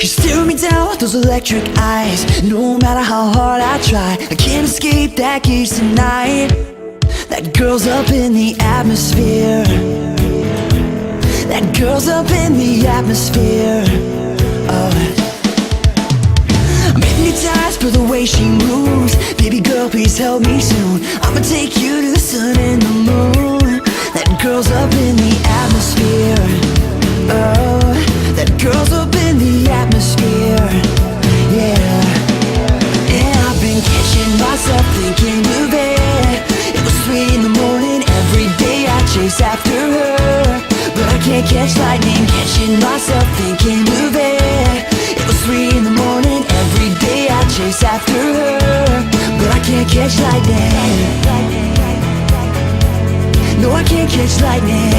She staring me down with those electric eyes. No matter how hard I try, I can't escape that gaze tonight. That girl's up in the atmosphere. That girl's up in the atmosphere. Oh, I'm hypnotized by the way she moves. Baby girl, please help me soon. I'ma take you to the sun and the moon. That girl's up in the atmosphere. Oh, that girl's up in the atmosphere. Yeah. And I've been catching myself thinking of it. It was 3 in the morning, every day I chase after her, but I can't catch lightning. Catching myself thinking of it. It was 3 in the morning, every day I chase after her, but I can't catch lightning. No, I can't catch lightning.